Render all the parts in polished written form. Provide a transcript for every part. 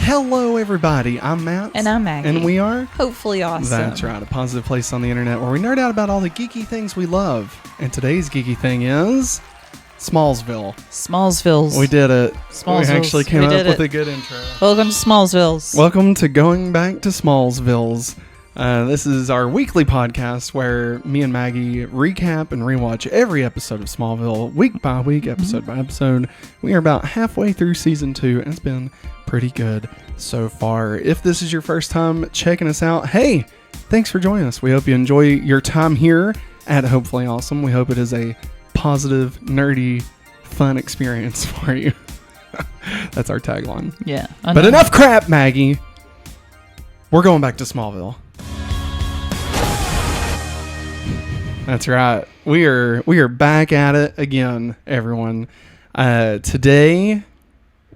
hello everybody. I'm Matt. And I'm Maggie. And we are Hopefully Awesome. That's right, a positive place on the internet where we nerd out about all the geeky things we love. And today's geeky thing is Smallville. Smallsvilles. We did it. Smallsvilles. We actually came up with a good intro. Welcome to Smallsvilles. Welcome to Going Back to Smallsvilles. This is our weekly podcast where me and Maggie recap and rewatch every episode of Smallville week by week, episode by episode. We are about halfway through season 2 and it's been pretty good so far. If this is your first time checking us out, hey, thanks for joining us. We hope you enjoy your time here at Hopefully Awesome. We hope it is a positive, nerdy, fun experience for you. That's our tagline. Yeah. But enough crap, Maggie. We're going back to Smallville. That's right. We are back at it again, everyone. Today,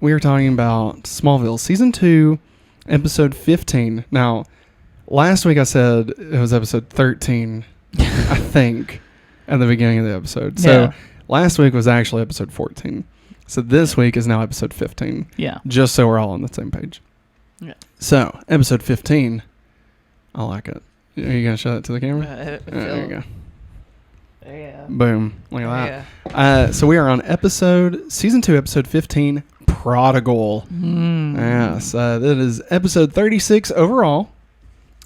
we are talking about Smallville Season 2, Episode 15. Now, last week I said it was Episode 13, I think, at the beginning of the episode. So, last week was actually Episode 14. So, this week is now Episode 15. Yeah. Just so we're all on the same page. Yeah. So, Episode 15. I like it. Are you going to show that to the camera? There you go. Yeah. Boom. Look at that. So we are on Season 2, Episode 15, Prodigal. Yes. That is Episode 36 overall.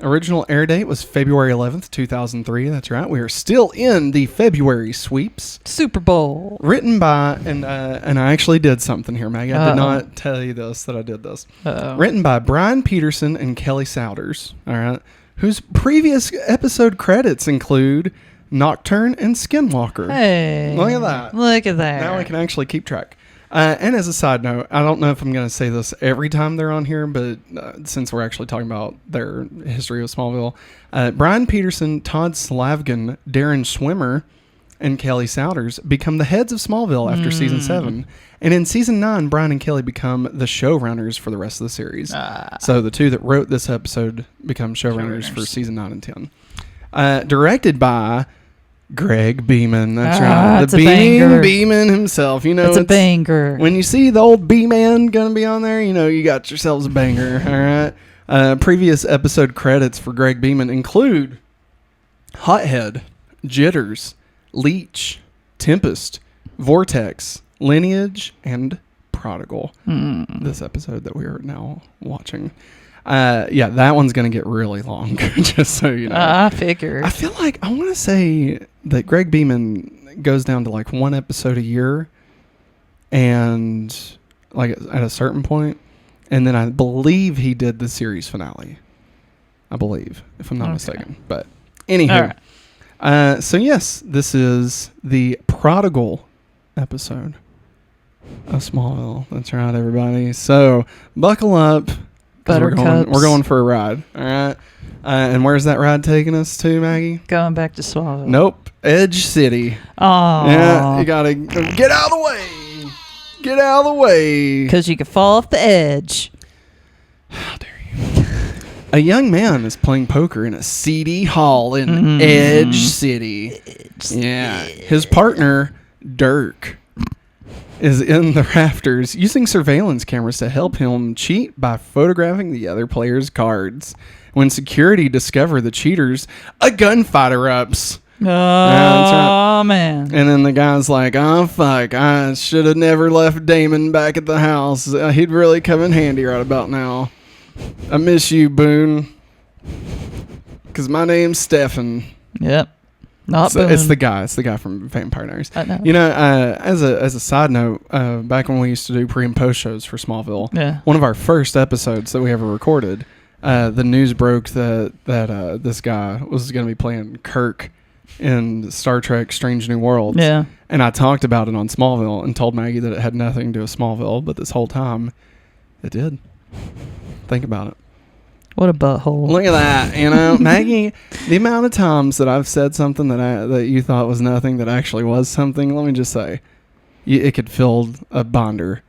Original air date was February 11th, 2003. That's right. We are still in the February sweeps. Super Bowl. Written by, and I actually did something here, Maggie. I did not tell you that I did this. Written by Brian Peterson and Kelly Souders. All right. Whose previous episode credits include Nocturne and Skinwalker. Hey. Look at that. Look at that. Now we can actually keep track. And as a side note, I don't know if I'm going to say this every time they're on here, but since we're actually talking about their history of Smallville, Brian Peterson, Todd Slavgen, Darren Schwimmer, and Kelly Souders become the heads of Smallville after Season 7. And in Season 9, Brian and Kelly become the showrunners for the rest of the series. So the two that wrote this episode become showrunners for Season 9 and 10. Directed by Greg Beeman. That's right. The Beeman himself. You know, it's a banger. When you see the old B-Man going to be on there, you know you got yourselves a banger. All right. Previous episode credits for Greg Beeman include Hothead, Jitters, Leech, Tempest, Vortex, Lineage, and Prodigal. This episode that we are now watching. That one's going to get really long, just so you know. I figured. I feel like I want to say that Greg Beeman goes down to like one episode a year, and like at a certain point, and then I believe he did the series finale. I believe, if I'm not mistaken. But anywho, so yes, this is the Prodigal episode of Smallville. That's right, everybody. So buckle up. We're going for a ride. All right. And where's that ride taking us to, Maggie? Going back to Smallville. Nope. Edge City. Oh. Yeah, you got to get out of the way. Get out of the way. Because you could fall off the edge. How dare you. A young man is playing poker in a seedy hall in Edge City. Yeah. His partner, Dirk, is in the rafters using surveillance cameras to help him cheat by photographing the other player's cards. When security discover the cheaters, a gunfight erupts. Oh, man. And then the guy's like, oh, fuck, I should have never left Damon back at the house. He'd really come in handy right about now. I miss you, Boone. Because my name's Stefan. Yep. It's the guy from Vampire Diaries. You know, as a side note, back when we used to do pre and post shows for Smallville, one of our first episodes that we ever recorded, the news broke that this guy was going to be playing Kreuk in Star Trek Strange New Worlds. Yeah. And I talked about it on Smallville and told Maggie that it had nothing to do with Smallville, but this whole time it did. Think about it. What a butthole. Look at that, you know, Maggie, the amount of times that I've said something that you thought was nothing that actually was something, let me just say, it could fill a binder.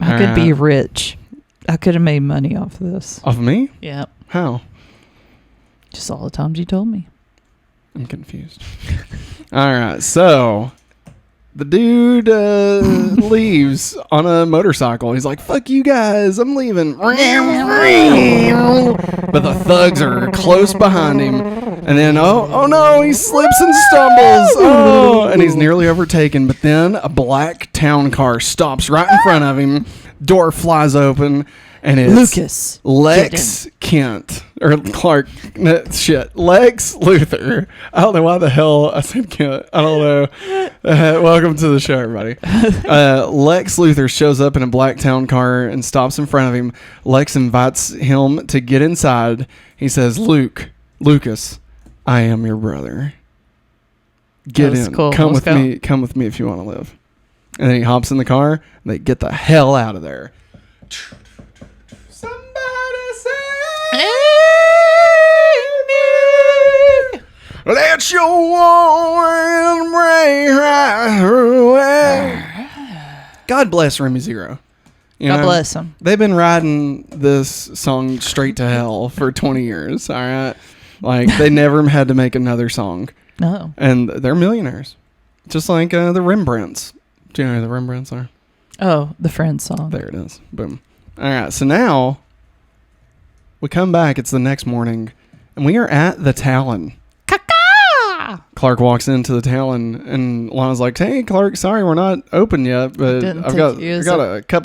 I could be rich. I could have made money off of this. Off of me? Yeah. How? Just all the times you told me. I'm confused. All right, so The dude leaves on a motorcycle. He's like, fuck you guys, I'm leaving. But the thugs are close behind him. And then, oh no, he slips and stumbles. Oh, and he's nearly overtaken. But then a black town car stops right in front of him. Door flies open. And it's Lucas. Lex Kent. Or Clark. Lex Luthor. I don't know why the hell I said Kent. I don't know. Welcome to the show, everybody. Lex Luthor shows up in a black town car and stops in front of him. Lex invites him to get inside. He says, Lucas, I am your brother. Get in. Cool. Come with me. Come with me if you want to live. And then he hops in the car. And they get the hell out of there. Let your wind break right through it. God bless Remy Zero. God bless him. They've been riding this song straight to hell for 20 years. All right. Like, they never had to make another song. No. And they're millionaires. Just like the Rembrandts. Do you know who the Rembrandts are? Oh, the Friends song. There it is. Boom. All right. So now we come back. It's the next morning. And we are at the Talon. Clark walks into the Talon, and Lana's like, "Hey, Clark, sorry we're not open yet, but I've got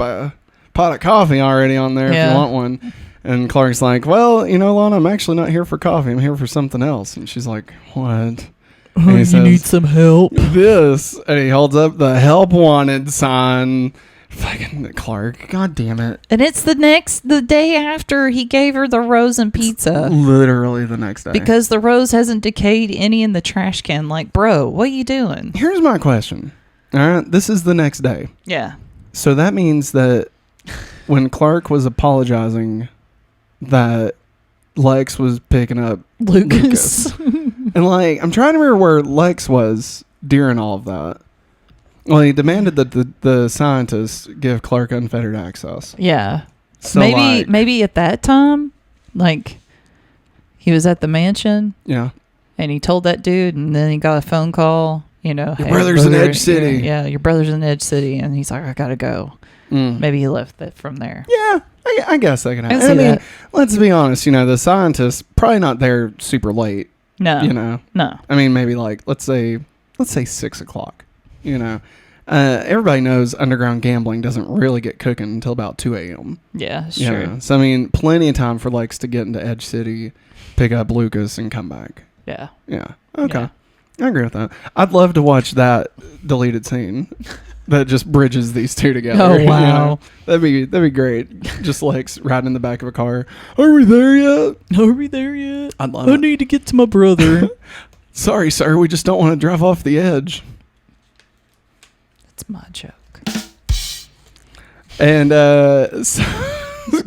a pot of coffee already on there if you want one." And Clark's like, "Well, you know, Lana, I'm actually not here for coffee. I'm here for something else." And she's like, "What?" And he you says, need some help. This, and he holds up the help wanted sign. Fucking Clark, god damn it. And it's the day after he gave her the rose and pizza. Literally the next day. Because the rose hasn't decayed any in the trash can. Like, bro, what are you doing? Here's my question. All right, this is the next day. Yeah. So that means that when Clark was apologizing, that Lex was picking up Lucas. And like, I'm trying to remember where Lex was during all of that. Well, he demanded that the scientists give Clark unfettered access. Yeah. So maybe at that time, like, he was at the mansion. Yeah. And he told that dude, and then he got a phone call, you know. Your brother's in Edge City. Yeah, your brother's in Edge City. And he's like, I got to go. Maybe he left that from there. Yeah, I guess that can happen. I mean, let's be honest, you know, the scientists probably not there super late. No. You know? No. I mean, maybe like, let's say 6 o'clock, you know. Everybody knows underground gambling doesn't really get cooking until about 2 a.m. Yeah, sure. So, I mean, plenty of time for Lex to get into Edge City, pick up Lucas, and come back. Yeah. Yeah. Okay. Yeah. I agree with that. I'd love to watch that deleted scene that just bridges these two together. Oh, wow. You know? That'd be great. Just Lex riding in the back of a car. Are we there yet? I'd love it. I need to get to my brother. Sorry, sir. We just don't want to drive off the edge. That's my joke. And so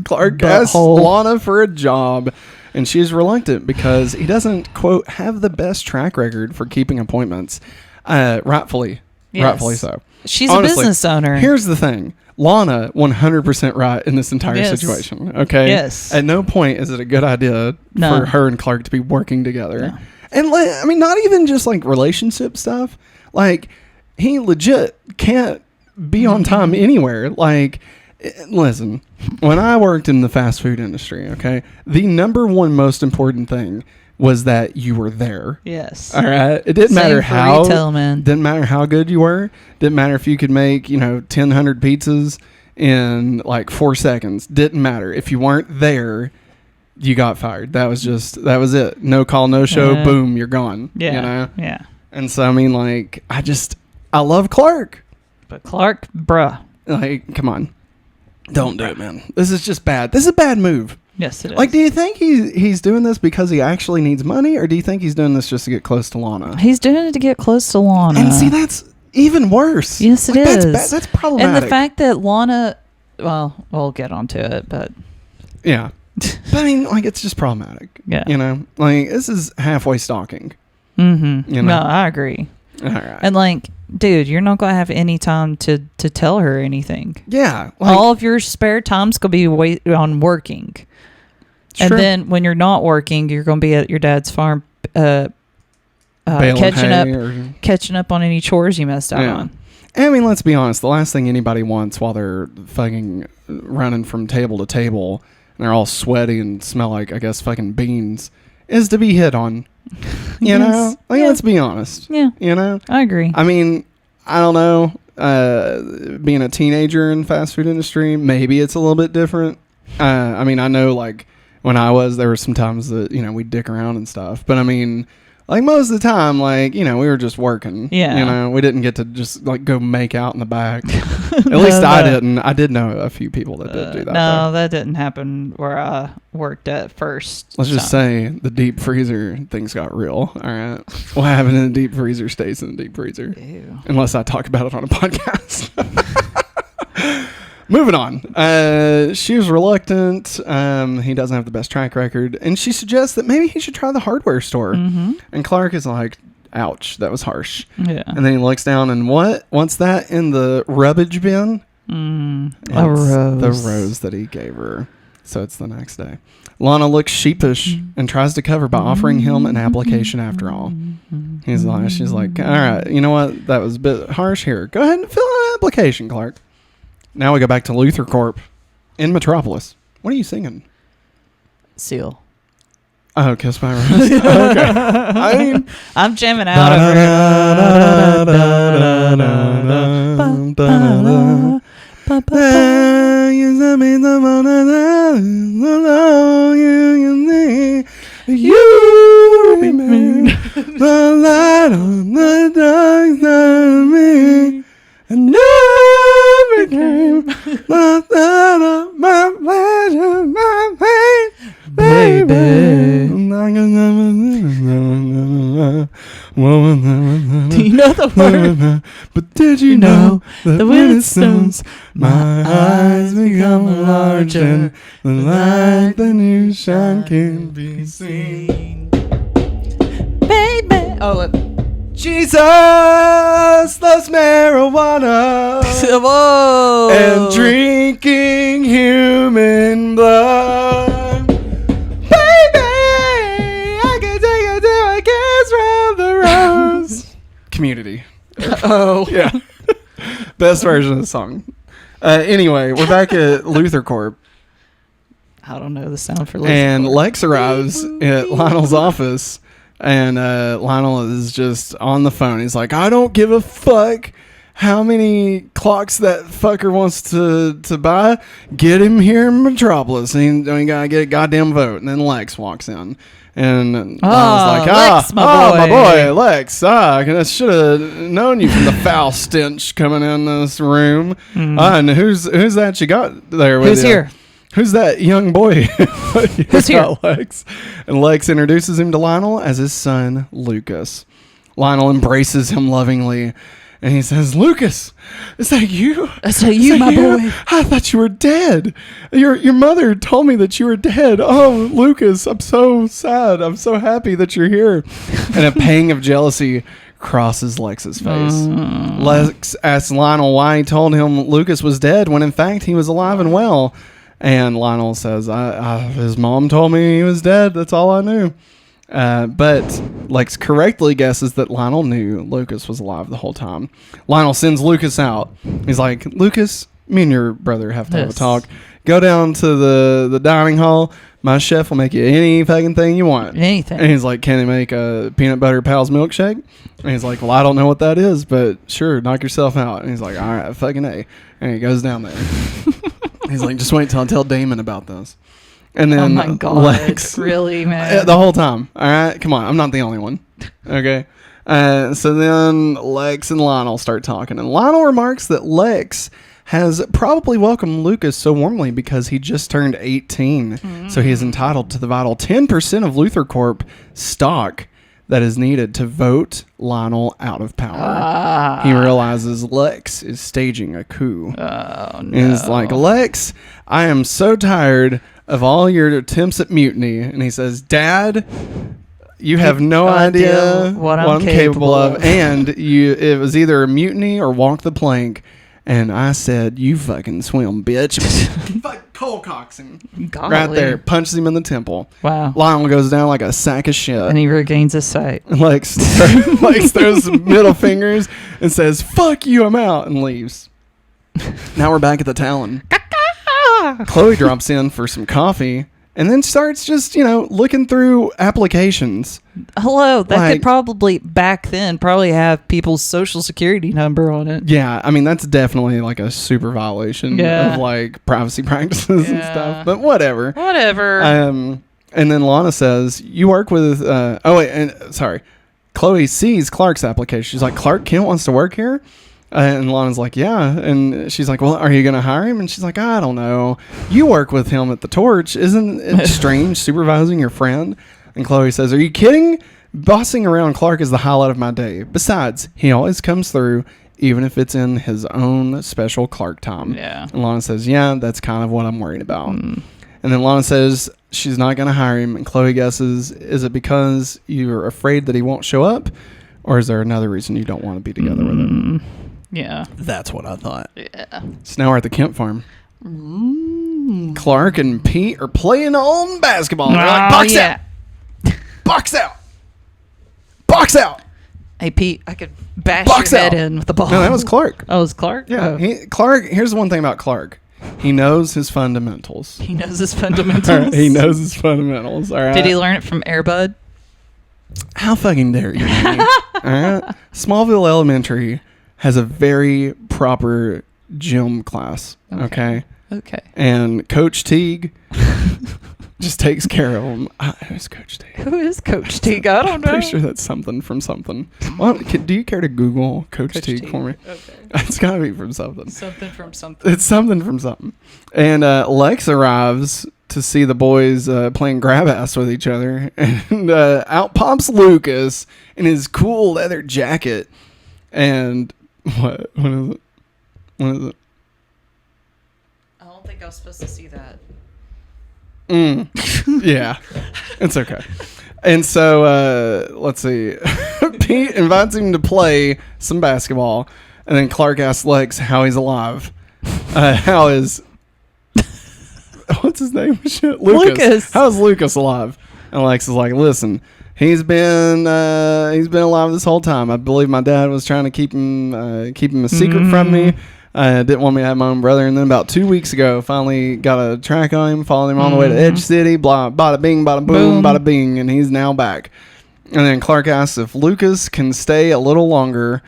Clark asks Lana for a job, and she's reluctant because he doesn't, quote, have the best track record for keeping appointments. Rightfully so. She's Honestly, a business owner. Here's the thing. Lana, 100% right in this entire situation. Okay? Yes. At no point is it a good idea for her and Clark to be working together. No. And, I mean, not even just, like, relationship stuff. Like, he legit can't be on time anywhere. Like, listen, when I worked in the fast food industry, okay, the number one most important thing was that you were there. Yes. All right. It didn't Same matter for how. retail, man. Didn't matter how good you were. Didn't matter if you could make 1,000 pizzas in like 4 seconds. Didn't matter if you weren't there. You got fired. That was it. No call, no show. Boom, you're gone. Yeah. You know? Yeah. And so I mean, like, I love Clark. But Clark, bruh. Like, come on. Don't do it, man. This is just bad. This is a bad move. Yes, it is. Like, do you think he's doing this because he actually needs money, or do you think he's doing this just to get close to Lana? He's doing it to get close to Lana. And see, that's even worse. Yes, it is. That's problematic. And the fact that Lana, well, we'll get onto it, but. Yeah. But I mean, like, it's just problematic. Yeah. You know? Like, this is halfway stalking. Mm-hmm. You know? No, I agree. All right. And like, dude, you're not going to have any time to tell her anything. Yeah. Like, all of your spare time's going to be on working. Sure. And then when you're not working, you're going to be at your dad's farm catching up on any chores you messed out on. And I mean, let's be honest. The last thing anybody wants while they're fucking running from table to table and they're all sweaty and smell like, I guess, fucking beans is to be hit on. You know? Like, let's be honest. Yeah. You know? I agree. I mean, I don't know. Being a teenager in the fast food industry, maybe it's a little bit different. I mean, I know, like, when I was, there were some times that, you know, we'd dick around and stuff. But, I mean, like, most of the time, like, you know, we were just working. Yeah. You know, we didn't get to just, like, go make out in the back. At least I didn't. I did know a few people that did do that. No, that didn't happen where I worked at first. Let's just say the deep freezer things got real. All right. What happened in the deep freezer stays in the deep freezer. Ew. Unless I talk about it on a podcast. Moving on. She was reluctant. He doesn't have the best track record. And she suggests that maybe he should try the hardware store. Mm-hmm. And Clark is like, ouch, that was harsh. Yeah. And then he looks down and what's that in the rubbish bin? A rose. The rose that he gave her. So it's the next day. Lana looks sheepish and tries to cover by offering him an application after all. She's like, all right, you know what? That was a bit harsh here. Go ahead and fill out an application, Clark. Now we go back to Luthor Corp in Metropolis. What are you singing? Seal. Oh, Kiss My Rose. Okay. I mean, I'm jamming out you remain the light on the dark side of me. And never came the thought of my pleasure, my pain, baby. Do you know the word? But did you know that when it snows, my eyes become large and the light that you shine can be seen? Baby. Oh, Jesus loves marijuana whoa. and drinking human blood. Baby, I can take you to a kiss from the rose. Community. Oh. Yeah. Best version of the song. Anyway, we're back at Luthor Corp. I don't know the sound for Luthor And Corp. Lex arrives at Lionel's office. And Lionel is just on the phone. He's like, I don't give a fuck how many clocks that fucker wants to buy. Get him here in Metropolis. And he got to get a goddamn vote. And then Lex walks in. And Lionel's like, Lex, my boy, Lex. I should have known you from the foul stench coming in this room. And who's that you got there with you? Who's here? Who's that young boy? Who's here? Lex. And Lex introduces him to Lionel as his son, Lucas. Lionel embraces him lovingly. And he says, Lucas, is that you? Is that you, my boy? I thought you were dead. Your mother told me that you were dead. Oh, Lucas, I'm so sad. I'm so happy that you're here. And a pang of jealousy crosses Lex's face. Lex asks Lionel why he told him Lucas was dead when in fact he was alive and well. And Lionel says, his mom told me he was dead. That's all I knew. But Lex correctly guesses that Lionel knew Lucas was alive the whole time. Lionel sends Lucas out. He's like, Lucas, me and your brother have to have a talk. Go down to the dining hall. My chef will make you any fucking thing you want. Anything. And he's like, can he make a peanut butter Pal's milkshake? And he's like, well, I don't know what that is, but sure, knock yourself out. And he's like, all right, fucking A. And he goes down there. He's like, just wait till I tell Damon about this. And then oh my God, Lex, really, man? the whole time. All right, come on, I'm not the only one. Okay. So then Lex and Lionel start talking, and Lionel remarks that Lex has probably welcomed Lucas so warmly because he just turned 18, so he is entitled to the vital 10% of Luthor Corp stock that is needed to vote Lionel out of power. He realizes Lex is staging a coup. Oh, no. And he's like, Lex, I am so tired of all your attempts at mutiny. And he says, Dad, you have no idea what I'm capable of. And it was either a mutiny or walk the plank. And I said, you fucking swim, bitch. Fuck, cold cocks him. Golly. Right there. Punches him in the temple. Wow. Lionel goes down like a sack of shit. And he regains his sight. Lex throws some middle fingers and says, fuck you, I'm out, and leaves. Now we're back at the Talon. Chloe drops in for some coffee and then starts just, looking through applications. Hello, that could probably, back then, have people's social security number on it. Yeah, I mean, that's definitely like a super violation of like privacy practices and stuff, but whatever. And then Lana says, you work with, Chloe sees Clark's application. She's like, Clark Kent wants to work here? And Lana's like, yeah. And she's like, well, are you going to hire him? And she's like, I don't know. You work with him at the Torch. Isn't it strange supervising your friend? And Chloe says, are you kidding? Bossing around Clark is the highlight of my day. Besides, he always comes through, even if it's in his own special Clark time. Yeah. And Lana says, yeah, that's kind of what I'm worried about. And then Lana says she's not going to hire him. And Chloe guesses, is it because you're afraid that he won't show up? Or is there another reason you don't want to be together with him? Yeah. That's what I thought. Yeah. So now we're at the Kent farm. Clark and Pete are playing on basketball. They're like, box out. Box out. Box out. Hey, Pete, I could bash your head in with the ball. No, that was Clark. Oh, it was Clark? Yeah. Clark, here's the one thing about Clark. He knows his fundamentals. He knows his fundamentals. He knows his fundamentals. All right. Did he learn it from Airbud? How fucking dare you? All right. Smallville Elementary has a very proper gym class. Okay. And Coach Teague just takes care of them. Who's Coach Teague? Who is Coach Teague? I don't know. I'm pretty sure that's something from something. Well, do you care to Google Coach Teague for me? Okay. It's got to be from something. Something from something. It's something from something. And Lex arrives to see the boys playing grab ass with each other. And out pops Lucas in his cool leather jacket. And what is it? What is it? I don't think I was supposed to see that. Yeah, it's okay. And so let's see. Pete invites him to play some basketball, and then Clark asks Lex how he's alive. How is what's his name? Lucas. How is Lucas alive? And Lex is like, listen, he's been alive this whole time. I believe my dad was trying to keep him a secret from me. Didn't want me to have my own brother. And then about 2 weeks ago, finally got a track on him, followed him all the way to Edge City, blah, bada bing, bada boom, bada bing, and he's now back. And then Clark asks if Lucas can stay a little longer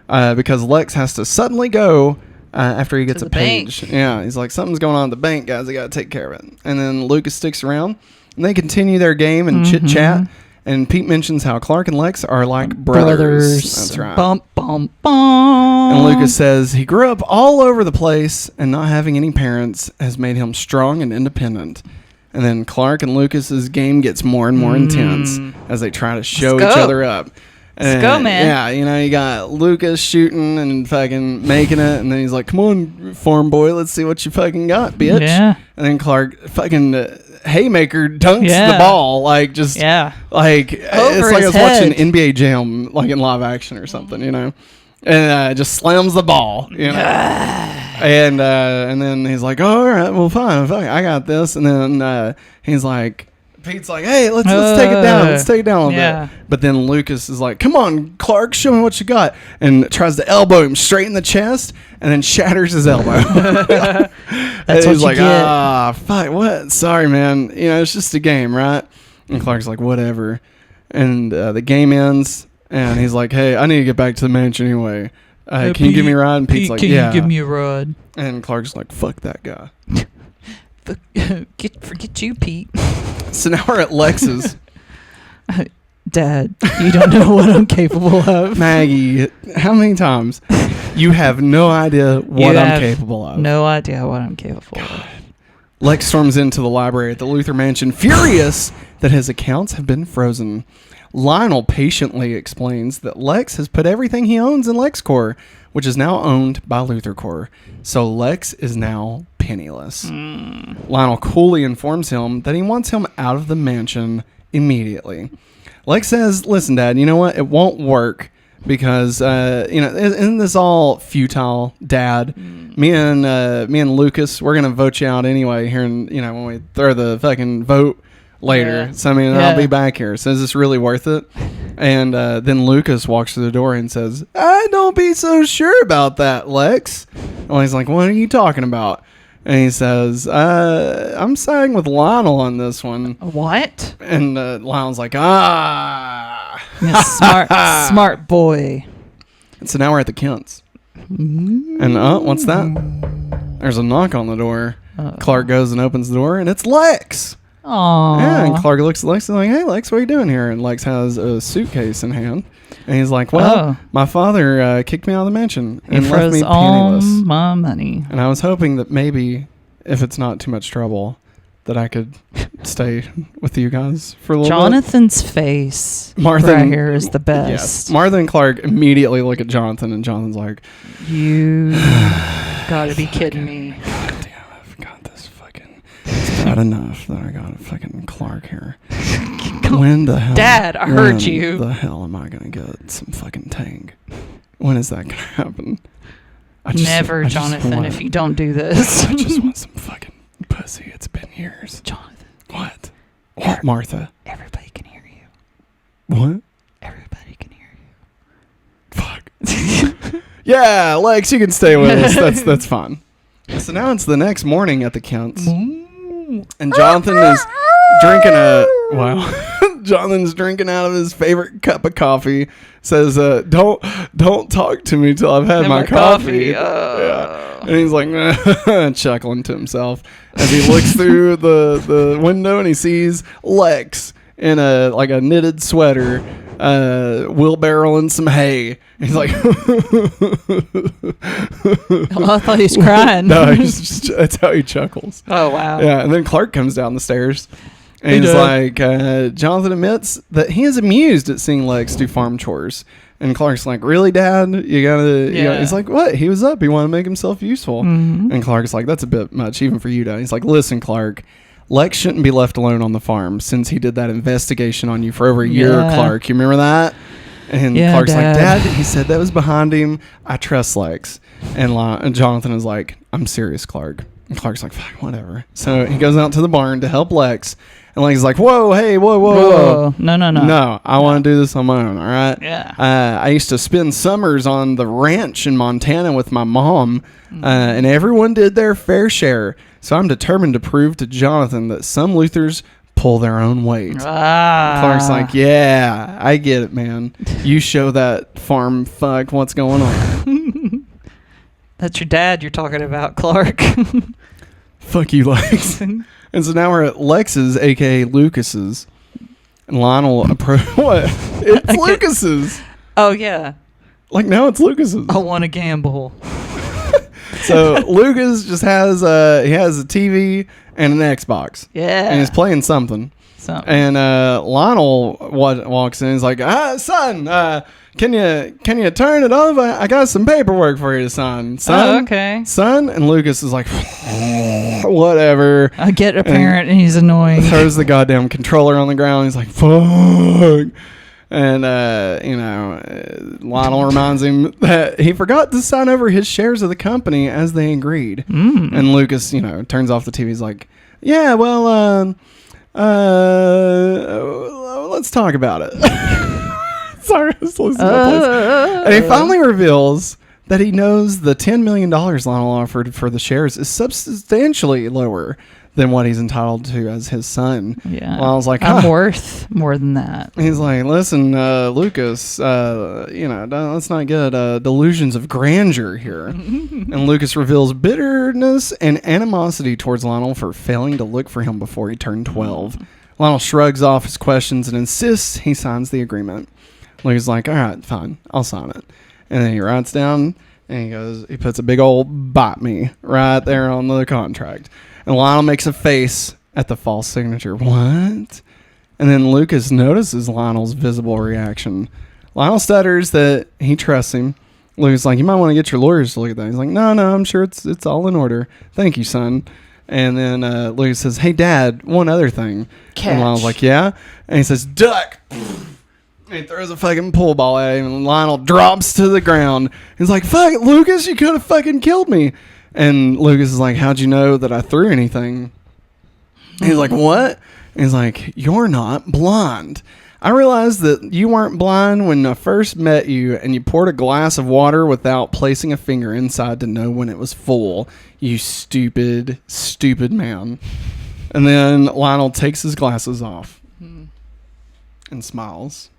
because Lex has to suddenly go after he gets a page. Bank. Yeah, he's like, something's going on at the bank, guys. I got to take care of it. And then Lucas sticks around, and they continue their game and chit-chat. And Pete mentions how Clark and Lex are like brothers. That's right. Bum, bum, bum. And Lucas says he grew up all over the place, and not having any parents has made him strong and independent. And then Clark and Lucas's game gets more and more intense as they try to show each other up. Let's go, man. Yeah, you got Lucas shooting and fucking making it, and then he's like, come on, farm boy, let's see what you fucking got, bitch. Yeah. And then Clark fucking... haymaker dunks the ball like just like over it's like I was head. watching NBA Jam like in live action or something, and just slams the ball, and then he's like, oh, all right, well, fine, I got this. And then he's like, Pete's like, hey, let's take it down. Let's take it down a little bit. But then Lucas is like, come on, Clark, show me what you got. And tries to elbow him straight in the chest and then shatters his elbow. That's he's what like, fuck, what? Sorry, man. It's just a game, right? And Clark's like, whatever. And the game ends. And he's like, hey, I need to get back to the mansion anyway. Can you give me a ride? And Pete's like, yeah. Can you give me a ride? And Clark's like, fuck that guy. Forget you, Pete. So now we're at Lex's. Dad, you don't know what I'm capable of. Maggie, how many times? You have no idea what I'm capable of. No idea what I'm capable of. Lex storms into the library at the Luthor mansion, furious that his accounts have been frozen. Lionel patiently explains that Lex has put everything he owns in LexCorp, which is now owned by LuthorCorp. So Lex is now penniless. Lionel coolly informs him that he wants him out of the mansion immediately. Lex says, listen, Dad, you know what? It won't work because isn't this all futile, Dad? Me and Lucas, we're gonna vote you out anyway here, and when we throw the fucking vote later. Yeah. So I'll be back here. So is this really worth it? And then Lucas walks through the door and says, "I don't be so sure about that, Lex." And he's like, "What are you talking about?" And he says, "I'm siding with Lionel on this one." What? And Lionel's like, "Ah." Yeah, smart boy. And so now we're at the Kents. And what's that? There's a knock on the door. Clark goes and opens the door, and it's Lex. Aww. Yeah, and Clark looks at Lex and like, "Hey, Lex, what are you doing here?" And Lex has a suitcase in hand. And he's like, "Well, my father kicked me out of the mansion and left me penniless. All my money. And I was hoping that maybe, if it's not too much trouble, that I could stay with you guys for a little Jonathan's face right here is the best. Yes. Martha and Clark immediately look at Jonathan, and Jonathan's like, "You gotta be kidding me." God damn, I've got this fucking... It's bad enough that I got a fucking Clark here. When the hell... Dad, I heard you. When the hell am I going to get some fucking tang? When is that going to happen? Never, Jonathan, if you don't do this. I just want some fucking pussy. It's been years. Jonathan. What? What, Martha? Everybody can hear you. What? Everybody can hear you. Fuck. Yeah, Lex, you can stay with us. That's fine. So now it's the next morning at the Kents. And Jonathan is drinking Jonathan's drinking out of his favorite cup of coffee. Says, don't talk to me till I've had my coffee. Yeah. And he's like, chuckling to himself as he looks through the window and he sees Lex in a knitted sweater, wheelbarrowing some hay. He's like, I thought he was crying. No, that's how he chuckles. Oh, wow. Yeah, and then Clark comes down the stairs. And he's like, Jonathan admits that he is amused at seeing Lex do farm chores. And Clark's like, "Really, Dad? You gotta." He's like, "What? He was up. He wanted to make himself useful." Mm-hmm. And Clark's like, "That's a bit much, even for you, Dad." He's like, "Listen, Clark, Lex shouldn't be left alone on the farm since he did that investigation on you for over a year, Clark. You remember that?" And Clark's like, "Dad, he said that was behind him. I trust Lex." And Jonathan is like, "I'm serious, Clark." And Clark's like, "Fuck, whatever." So he goes out to the barn to help Lex. And Lex is like, "Whoa, hey, whoa. No, I want to do this on my own, all right?" Yeah. I used to spend summers on the ranch in Montana with my mom, and everyone did their fair share. So I'm determined to prove to Jonathan that some Luthors pull their own weight. Clark's like, "Yeah, I get it, man. You show that farm fuck what's going on." That's your dad you're talking about, Clark. Fuck you, Lex. And so now we're at Lex's, a.k.a. Lucas's. And Lionel what? It's Lucas's. Oh, yeah. Like, now it's Lucas's. I want to gamble. So Lucas just has he has a TV and an Xbox. Yeah. And he's playing something. And Lionel walks in and is like, son, can you turn it off? I got some paperwork for you to sign. Son, oh, okay. Son, and Lucas is like, whatever. I get a parent and he's annoying. Throws the goddamn controller on the ground. He's like, fuck. And, Lionel reminds him that he forgot to sign over his shares of the company as they agreed. And Lucas, turns off the TV. He's like, yeah, well, let's talk about it. Sorry, I was listening to that. And he finally reveals that he knows the $10 million Lionel offered for the shares is substantially lower than what he's entitled to as his son. Yeah. Well, I was like, I'm worth more than that. He's like, listen, Lucas, let's not get delusions of grandeur here. And Lucas reveals bitterness and animosity towards Lionel for failing to look for him before he turned 12. Lionel shrugs off his questions and insists he signs the agreement. Lucas is like, all right, fine, I'll sign it. And then he writes down and he puts a big old "bite me" right there on the contract. And Lionel makes a face at the false signature. What? And then Lucas notices Lionel's visible reaction. Lionel stutters that he trusts him. Lucas is like, you might want to get your lawyers to look at that. He's like, no, I'm sure it's all in order. Thank you, son. And then Lucas says, hey, Dad, one other thing. Catch. And Lionel's like, yeah? And he says, duck. He throws a fucking pool ball at him, and Lionel drops to the ground. He's like, fuck it, Lucas, you could have fucking killed me. And Lucas is like, how'd you know that I threw anything? He's like, what? And he's like, you're not blind. I realized that you weren't blind when I first met you, and you poured a glass of water without placing a finger inside to know when it was full. You stupid, stupid man. And then Lionel takes his glasses off and smiles.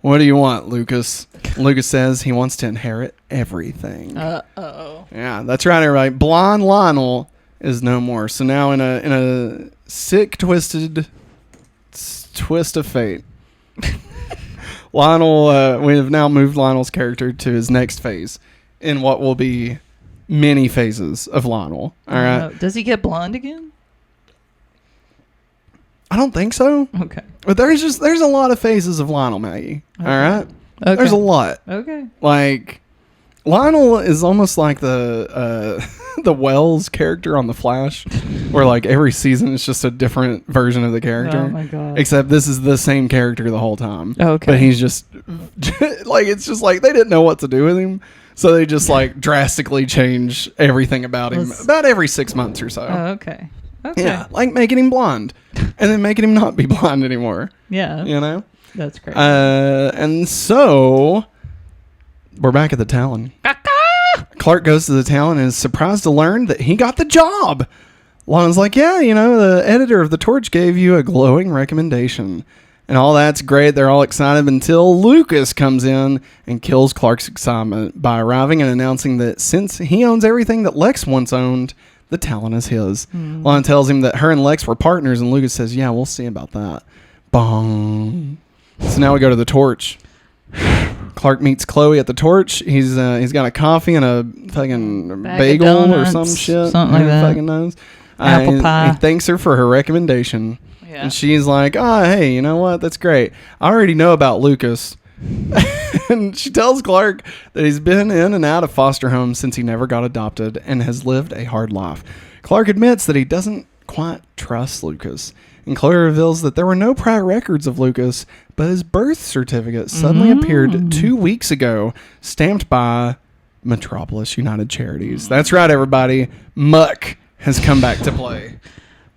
What do you want, Lucas? Lucas says he wants to inherit everything. Uh-oh. Yeah, that's right, everybody. Blonde Lionel is no more. So now in a sick, twisted twist of fate, Lionel, we have now moved Lionel's character to his next phase in what will be many phases of Lionel. All right. Does he get blonde again? I don't think so. Okay. But there's a lot of phases of Lionel, Maggie. Okay. All right. Okay. There's a lot. Okay. Like, Lionel is almost like the Wells character on The Flash, where like every season is just a different version of the character. Oh my god. Except this is the same character the whole time. Okay. But he's just like, it's just like they didn't know what to do with him, so they just like drastically change everything about him about every 6 months or so. Oh, okay. Okay. Yeah, like making him blonde and then making him not be blonde anymore. Yeah. You know? That's great. And so we're back at the Talon. Clark goes to the Talon and is surprised to learn that he got the job. Lana's like, yeah, you know, the editor of the Torch gave you a glowing recommendation. And all that's great. They're all excited until Lucas comes in and kills Clark's excitement by arriving and announcing that since he owns everything that Lex once owned, the Talon is his. Lana tells him that her and Lex were partners, and Lucas says, yeah, we'll see about that. Bong. So now we go to the Torch. Clark meets Chloe at the Torch. He's got a coffee and a fucking bagel or some shit. Something like that. Fucking knows. Apple pie. He thanks her for her recommendation. Yeah. And she's like, oh, hey, you know what? That's great. I already know about Lucas. And she tells Clark that he's been in and out of foster homes since he never got adopted and has lived a hard life. Clark admits that he doesn't quite trust Lucas. And Chloe reveals that there were no prior records of Lucas, but his birth certificate suddenly appeared 2 weeks ago, stamped by Metropolis United Charities. That's right, everybody. Muck has come back to play.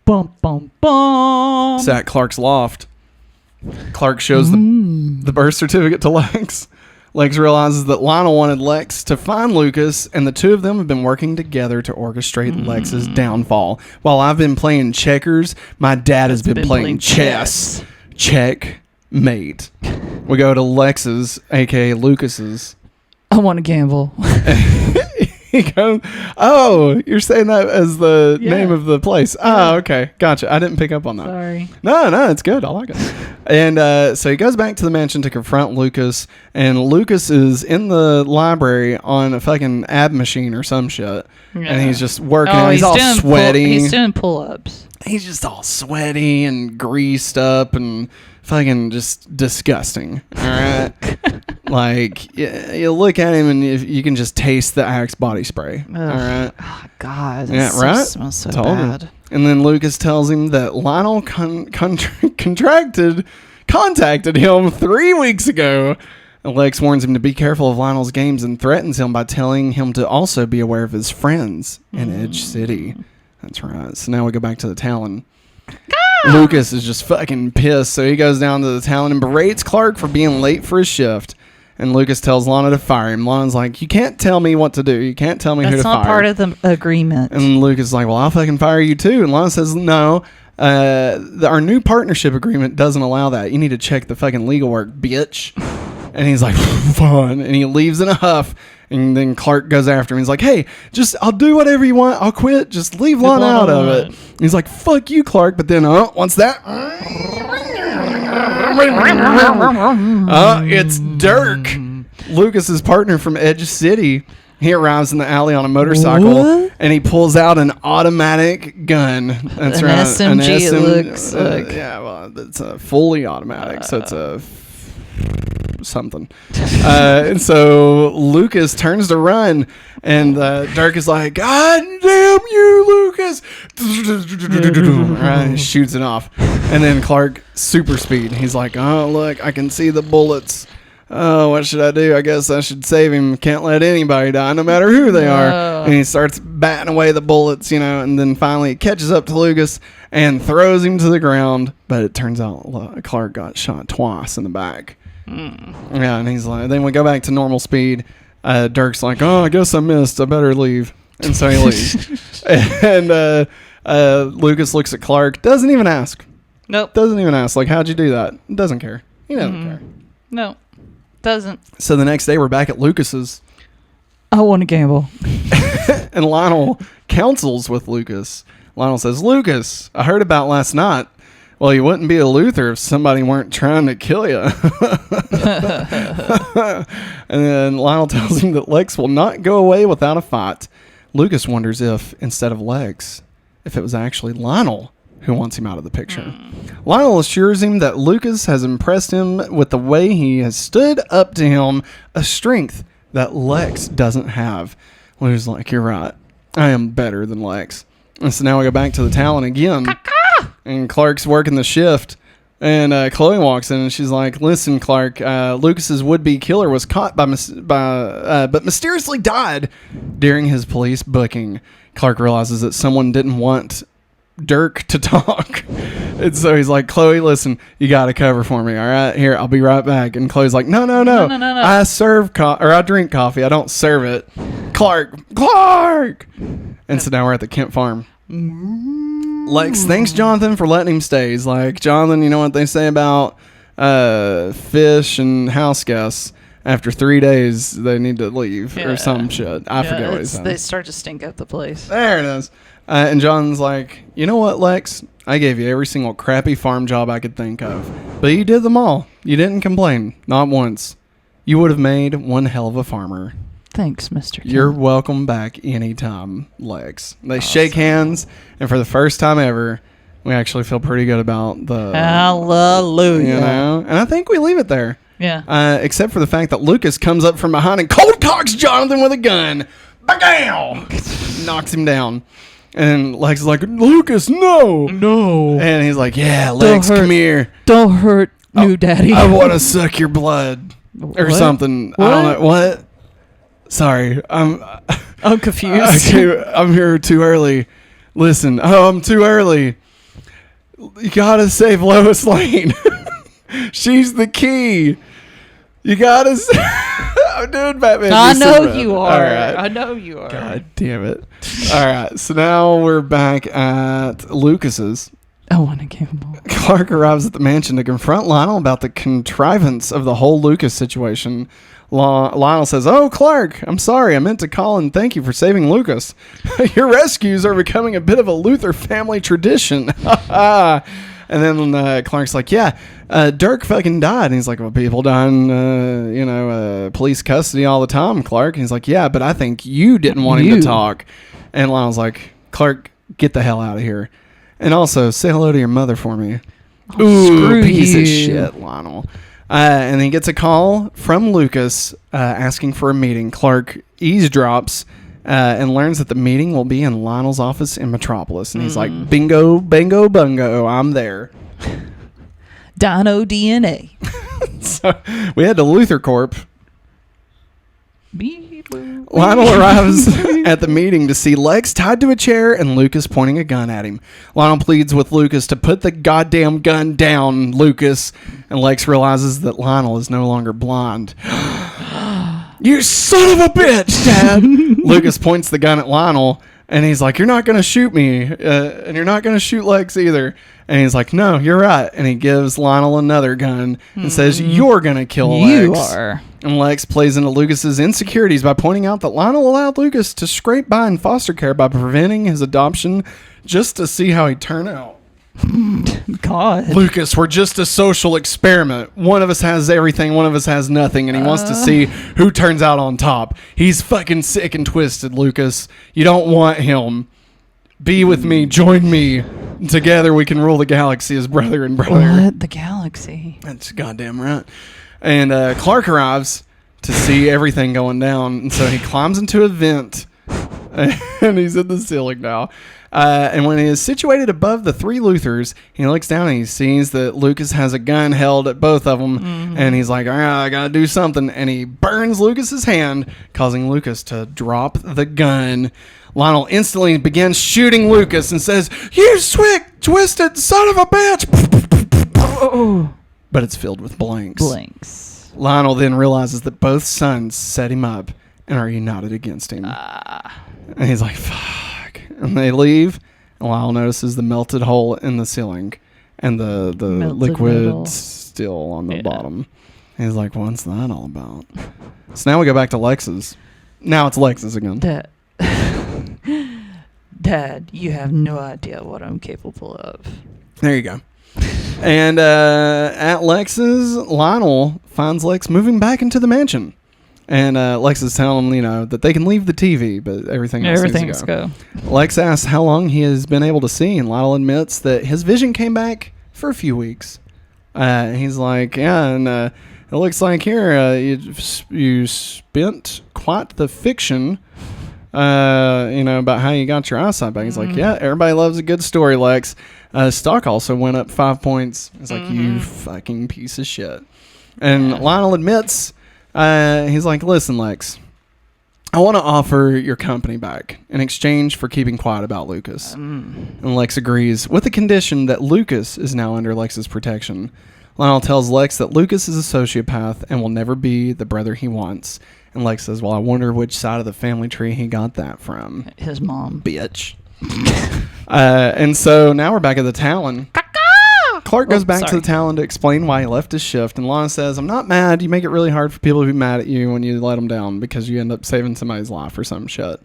Bum, bum, bum. It's at Clark's loft. Clark shows the birth certificate to Lex. Lex realizes that Lionel wanted Lex to find Lucas, and the two of them have been working together to orchestrate Lex's downfall. While I've been playing checkers, my dad has been playing chess. Checkmate. We go to Lex's, a.k.a. Lucas's. I want to gamble. He goes, oh, you're saying that as the name of the place. Oh, okay. Gotcha. I didn't pick up on that. Sorry. No, it's good. I like it. And so he goes back to the mansion to confront Lucas, and Lucas is in the library on a fucking ab machine or some shit. Yeah. And he's just working. He's all sweaty. He's doing pull-ups. He's just all sweaty and greased up and fucking just disgusting. All right. Like, you look at him and you can just taste the Axe body spray. Ugh. All right. Oh, God. Yeah, right? Smells so bad. And then Lucas tells him that Lionel contacted him 3 weeks ago. Lex warns him to be careful of Lionel's games and threatens him by telling him to also be aware of his friends in Edge City. That's right. So now we go back to the Talon. Lucas is just fucking pissed, so he goes down to the Talon and berates Clark for being late for his shift. And Lucas tells Lana to fire him. Lana's like, you can't tell me what to do. You can't tell me who to fire. That's not part of the agreement. And Lucas is like, well, I'll fucking fire you too. And Lana says, no, our new partnership agreement doesn't allow that. You need to check the fucking legal work, bitch. And he's like, fun. And he leaves in a huff. And then Clark goes after him. He's like, hey, I'll do whatever you want. I'll quit. Just leave Lana out of it. And he's like, fuck you, Clark. But then, what's that? It's Dirk, Lucas's partner from Edge City. He arrives in the alley on a motorcycle, and he pulls out an automatic gun. That's an right, SMG. It looks like. Yeah, well, it's a fully automatic, so it's a something. And so Lucas turns to run, and Dirk is like, God damn you, Lucas. Right, he shoots it off. And then Clark, super speed. He's like, oh, look, I can see the bullets. Oh, what should I do? I guess I should save him. Can't let anybody die, no matter who they are. And he starts batting away the bullets, and then finally he catches up to Lucas and throws him to the ground. But it turns out Clark got shot twice in the back. Yeah, and he's like, then we go back to normal speed. Dirk's like, oh, I guess I missed. I better leave. And so he leaves. And Lucas looks at Clark, doesn't even ask. Nope. Doesn't even ask, like, how'd you do that? Doesn't care. He doesn't care. No. Doesn't. So the next day we're back at Lucas's. I want to gamble. And Lionel counsels with Lucas. Lionel says, Lucas, I heard about last night. Well, you wouldn't be a Luthor if somebody weren't trying to kill you. And then Lionel tells him that Lex will not go away without a fight. Lucas wonders if, instead of Lex, if it was actually Lionel who wants him out of the picture. Lionel assures him that Lucas has impressed him with the way he has stood up to him, a strength that Lex doesn't have. Lucas is like, you're right. I am better than Lex. And so now we go back to the Talon again. And Clark's working the shift. And Chloe walks in and she's like, listen, Clark, Lucas's would-be killer was caught but mysteriously died during his police booking. Clark realizes that someone didn't want Dirk to talk. And so he's like, Chloe, listen, you got to cover for me. All right, here, I'll be right back. And Chloe's like, no. I serve I drink coffee. I don't serve it. Clark. And so now we're at the Kent farm. Lex thanks Jonathan for letting him stay. He's like, Jonathan, you know what they say about fish and house guests? After 3 days, they need to leave or some shit. I forget what he said. They start to stink up the place. There it is. And John's like, you know what, Lex? I gave you every single crappy farm job I could think of. But you did them all. You didn't complain. Not once. You would have made one hell of a farmer. Thanks, Mr. You're welcome back anytime, Lex. They shake hands, and for the first time ever, we actually feel pretty good about the... Hallelujah. And I think we leave it there. Yeah. Except for the fact that Lucas comes up from behind and cold cocks Jonathan with a gun. Bam! Knocks him down. And Lex is like, Lucas, no! No. And he's like, yeah, Lex, come here. Don't hurt new daddy. I want to suck your blood. Or something. What? I don't know. What? Sorry. I'm confused. I'm here too early. Listen. Oh, I'm too early. You gotta save Lois Lane. She's the key. You gotta I'm doing Batman. I know you are. All right. I know you are. God damn it. All right. So now we're back at Lucas's. I want to gamble. Clark arrives at the mansion to confront Lionel about the contrivance of the whole Lucas situation. Lionel says, oh, Clark, I'm sorry. I meant to call and thank you for saving Lucas. Your rescues are becoming a bit of a Luthor family tradition. And then Clark's like, yeah, Dirk fucking died. And he's like, well, people die in, police custody all the time, Clark. And he's like, yeah, but I think you didn't want him to talk. And Lionel's like, Clark, get the hell out of here. And also, say hello to your mother for me. Ooh, piece of shit, Lionel. And he gets a call from Lucas asking for a meeting. Clark eavesdrops and learns that the meeting will be in Lionel's office in Metropolis. And he's like, bingo, bango, bungo, I'm there. Dino DNA. So we head to Luthor Corp. Lionel arrives at the meeting to see Lex tied to a chair and Lucas pointing a gun at him. Lionel pleads with Lucas to put the goddamn gun down, Lucas. And Lex realizes that Lionel is no longer blind. You son of a bitch, Dad! Lucas points the gun at Lionel, and he's like, you're not going to shoot me, and you're not going to shoot Lex either. And he's like, no, you're right. And he gives Lionel another gun and says, you're going to kill Lex. You are. And Lex plays into Lucas's insecurities by pointing out that Lionel allowed Lucas to scrape by in foster care by preventing his adoption just to see how he'd turn out. God. Lucas, we're just a social experiment. One of us has everything, one of us has nothing, and he wants to see who turns out on top. He's fucking sick and twisted, Lucas. You don't want him. Be with me. Join me. Together we can rule the galaxy as brother and brother. What? The galaxy? That's goddamn right. And Clark arrives to see everything going down. And so he climbs into a vent. And he's in the ceiling now. And when he is situated above the three Luthors, he looks down and he sees that Lucas has a gun held at both of them. Mm-hmm. And he's like, I got to do something. And he burns Lucas's hand, causing Lucas to drop the gun. Lionel instantly begins shooting Lucas and says, "You twisted son of a bitch!" Oh. But it's filled with blanks. Lionel then realizes that both sons set him up and are united against him. And he's like, fuck. And they leave, and Lionel notices the melted hole in the ceiling and the liquid still on the bottom. And he's like, what's that all about? So now we go back to Lex's. Now it's Lex's again. Dad, you have no idea what I'm capable of. There you go. And at Lex's, Lionel finds Lex moving back into the mansion. And Lex is telling him, that they can leave the TV, but everything else needs to go. Lex asks how long he has been able to see, and Lionel admits that his vision came back for a few weeks. He's like, yeah, and it looks like here you spent quite the fiction, about how you got your eyesight back. He's like, yeah, everybody loves a good story, Lex. Stock also went up 5 points. He's like, you fucking piece of shit. And Lionel admits... he's like, listen, Lex, I want to offer your company back in exchange for keeping quiet about Lucas. And Lex agrees with the condition that Lucas is now under Lex's protection. Lionel tells Lex that Lucas is a sociopath and will never be the brother he wants. And Lex says, well, I wonder which side of the family tree he got that from. His mom. Bitch. And so now we're back at the Talon. Clark goes back to the Talon to explain why he left his shift, and Lana says, I'm not mad. You make it really hard for people to be mad at you when you let them down because you end up saving somebody's life or some shit.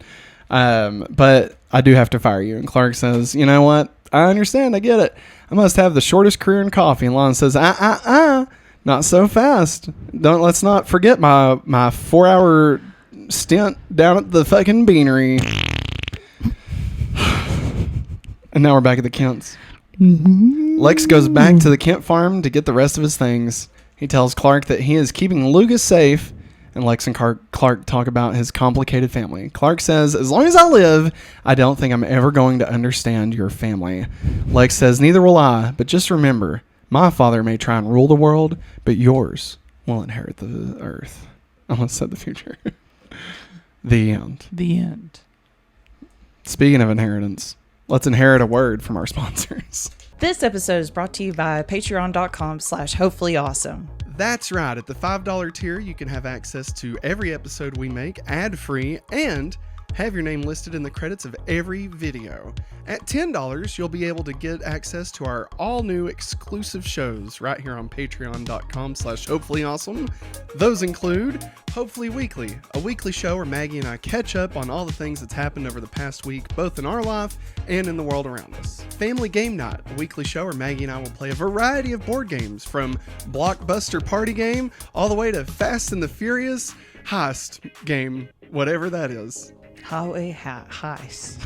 But I do have to fire you. And Clark says, you know what? I understand. I get it. I must have the shortest career in coffee. And Lana says, not so fast. Let's not forget my 4-hour stint down at the fucking beanery. And now we're back at the Kents. Lex goes back to the Kent farm to get the rest of his things. He tells Clark that he is keeping Lucas safe, and Lex and Clark talk about his complicated family. Clark says, as long as I live, I don't think I'm ever going to understand your family. Lex says, neither will I, but just remember, my father may try and rule the world, but yours will inherit the earth. I almost said the future. The end. The end. Speaking of inheritance, let's inherit a word from our sponsors. This episode is brought to you by patreon.com/hopefullyawesome. That's right. At the $5 tier, you can have access to every episode we make ad-free and have your name listed in the credits of every video. At $10, you'll be able to get access to our all-new exclusive shows right here on patreon.com/hopefullyawesome. Those include Hopefully Weekly, a weekly show where Maggie and I catch up on all the things that's happened over the past week, both in our life and in the world around us. Family Game Night, a weekly show where Maggie and I will play a variety of board games, from Blockbuster Party Game all the way to Fast and the Furious Heist Game, whatever that is. Highway Heist.